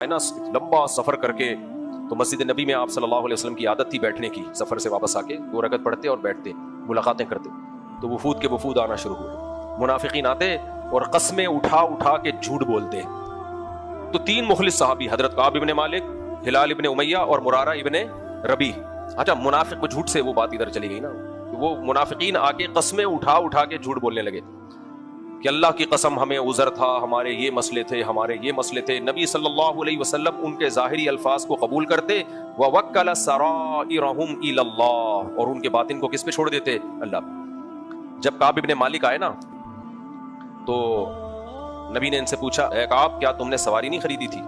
ہے نا لمبا سفر کر کے، تو مسجد نبی میں آپ صلی اللہ علیہ وسلم کی عادت تھی بیٹھنے کی، سفر سے واپس آ کے 2 رکعت پڑھتے اور بیٹھتے، ملاقاتیں کرتے، تو وفود کے وفود آنا شروع ہوئے، منافقین آتے اور قسمیں اٹھا اٹھا کے جھوٹ بولتے۔ تو 3 مخلص صحابی، حضرت کعب ابن مالک، ہلال ابن امیہ اور مرارہ ابن ربی۔ اچھا، منافق کو جھوٹ سے وہ بات ادھر چلی گئی نا، وہ منافقین آ کے قسمیں اٹھا اٹھا کے جھوٹ بولنے لگے کہ اللہ کی قسم ہمیں عذر تھا، ہمارے یہ مسئلے تھے، ہمارے یہ مسئلے تھے۔ نبی صلی اللہ علیہ وسلم ان کے ظاہری الفاظ کو قبول کرتے، وَوَكَّلَ سَرَائِرَهُمْ إِلَى اللَّهِ، اور ان کے باطن کو کس پہ چھوڑ دیتے؟ اللہ پہ۔ جب کعب ابن مالک آئے نا تو نبی نے ان سے پوچھا، اے کعب، کیا تم نے سواری نہیں خریدی تھی؟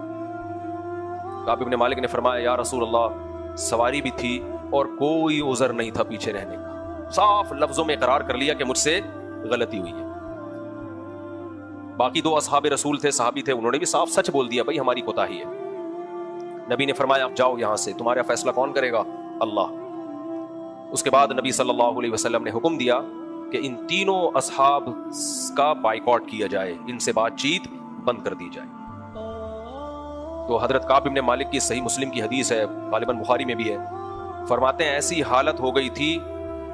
کعب ابن مالک نے فرمایا، یا رسول اللہ، سواری بھی تھی اور کوئی عذر نہیں تھا پیچھے رہنے کا۔ صاف لفظوں میں اقرار کر لیا کہ مجھ سے غلطی ہوئی ہے۔ باقی 2 اصحاب رسول تھے، صحابی تھے، انہوں نے بھی صاف سچ بول دیا، بھائی ہماری کوتاہی ہے۔ نبی نے فرمایا، جاؤ یہاں سے، تمہارا فیصلہ کون کرے گا؟ اللہ۔ اس کے بعد نبی صلی اللہ علیہ وسلم نے حکم دیا کہ ان تینوں اصحاب کا بائیکاٹ کیا جائے، ان سے بات چیت بند کر دی جائے۔ تو حضرت کعب ابن مالک کی صحیح مسلم کی حدیث ہے، غالباً بخاری میں بھی ہے، فرماتے ہیں ایسی حالت ہو گئی تھی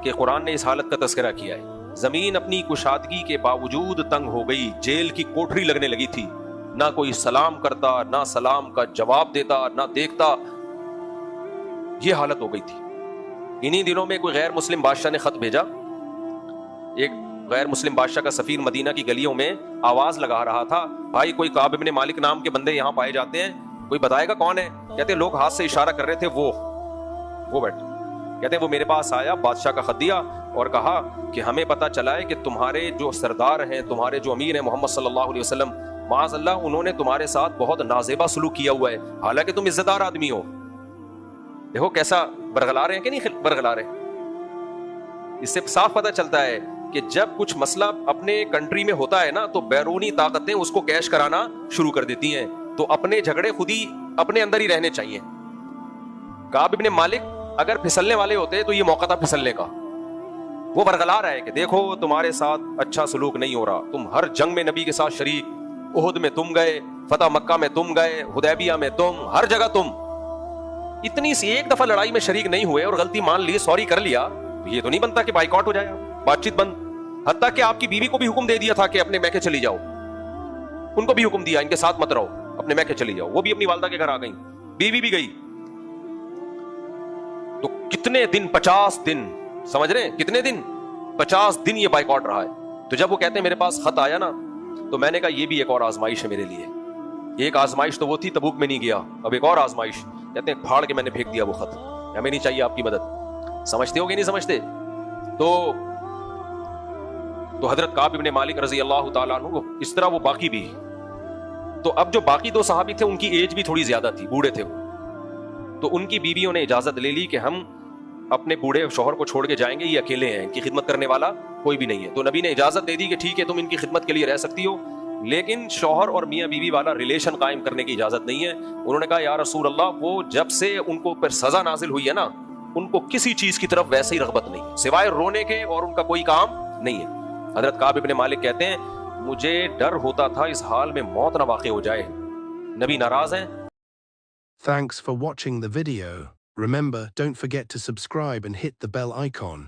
کہ قرآن نے اس حالت کا تذکرہ کیا ہے، زمین اپنی کشادگی کے باوجود تنگ ہو گئی، جیل کی کوٹری لگنے لگی تھی، نہ کوئی سلام کرتا، نہ سلام کا جواب دیتا، نہ دیکھتا، یہ حالت ہو گئی تھی۔ انہی دنوں میں کوئی غیر مسلم بادشاہ نے خط بھیجا، ایک غیر مسلم بادشاہ کا سفیر مدینہ کی گلیوں میں آواز لگا رہا تھا، بھائی کوئی کعب ابن مالک نام کے بندے یہاں پائے جاتے ہیں، کوئی بتائے گا کون ہے؟ کہتے لوگ ہاتھ سے اشارہ کر رہے تھے، وہ بیٹھے، کہتے وہ میرے پاس آیا، بادشاہ کا خط دیا اور کہا کہ ہمیں پتہ چلا ہے کہ تمہارے جو سردار ہیں، تمہارے جو امیر ہیں محمد صلی اللہ علیہ وسلم، معاذ اللہ انہوں نے تمہارے ساتھ بہت نازیبا سلوک کیا ہوا ہے، حالانکہ تم عزت دار آدمی ہو۔ دیکھو کیسا برگلا رہے ہیں کہ نہیں برگلا رہے۔ اس سے صاف پتہ چلتا ہے کہ جب کچھ مسئلہ اپنے کنٹری میں ہوتا ہے نا تو بیرونی طاقتیں اس کو کیش کرانا شروع کر دیتی ہیں، تو اپنے جھگڑے خود ہی اپنے اندر ہی رہنے چاہیے۔ کعب ابن مالک اگر پھسلنے والے ہوتے تو یہ موقع تھا پھسلنے کا، وہ برگلا رہا ہے کہ دیکھو تمہارے ساتھ اچھا سلوک نہیں ہو رہا، تم ہر جنگ میں نبی کے ساتھ شریک، احد میں تم گئے، فتح مکہ میں تم گئے، حدیبیہ میں تم، ہر جگہ تم، اتنی سی ایک دفعہ لڑائی میں شریک نہیں ہوئے اور غلطی مان لی، سوری کر لیا، یہ تو نہیں بنتا کہ بائیکاٹ ہو جائے، بات چیت بند۔ حتیٰ کہ آپ کی بیوی کو بھی حکم دے دیا تھا کہ اپنے میکے چلی جاؤ، ان کو بھی حکم دیا ان کے ساتھ مت رہو، اپنے میکے چلی جاؤ، وہ بھی اپنی والدہ کے گھر آ گئیں، بیوی بھی گئی۔ تو کتنے دن؟ 50 دن، سمجھ رہے ہیں کتنے دن؟ 50 دن یہ بائیکاٹ رہا ہے۔ تو جب وہ کہتے ہیں میرے پاس خط آیا نا تو میں نے کہا یہ بھی ایک اور آزمائش ہے میرے لیے۔ ایک آزمائش تو وہ تھی تبوک میں نہیں گیا، اب ایک اور آزمائش، کہتے ہیں پھاڑ کے میں نے پھینک دیا وہ خط، ہمیں نہیں چاہیے آپ کی مدد۔ سمجھتے ہو کہ نہیں سمجھتے؟ تو حضرت کعب ابن مالک رضی اللہ تعالیٰ عنہ، اس طرح وہ باقی بھی۔ تو اب جو باقی 2 صحابی تھے ان کی ایج بھی تھوڑی زیادہ تھی، بوڑھے تھے وہ، تو ان کی بیویوں نے اجازت لے لی کہ ہم اپنے بوڑھے شوہر کو چھوڑ کے جائیں گے، یہ اکیلے ہیں، ان کی خدمت کرنے والا کوئی بھی نہیں ہے۔ تو نبی نے اجازت دے دی کہ ٹھیک ہے تم ان کی خدمت کے لیے رہ سکتی ہو، لیکن شوہر اور میاں بیوی والا ریلیشن قائم کرنے کی اجازت نہیں ہے۔ انہوں نے کہا یا رسول اللہ، وہ جب سے ان کو پر سزا نازل ہوئی ہے نا، ان کو کسی چیز کی طرف ویسے ہی رغبت نہیں سوائے رونے کے، اور ان کا کوئی کام نہیں ہے۔ حضرت کعب ابن مالک کہتے ہیں مجھے ڈر ہوتا تھا اس حال میں موت نہ واقع ہو جائے، نبی ناراض ہیں۔ Thanks for watching the video. Remember, don't forget to subscribe and hit the bell icon.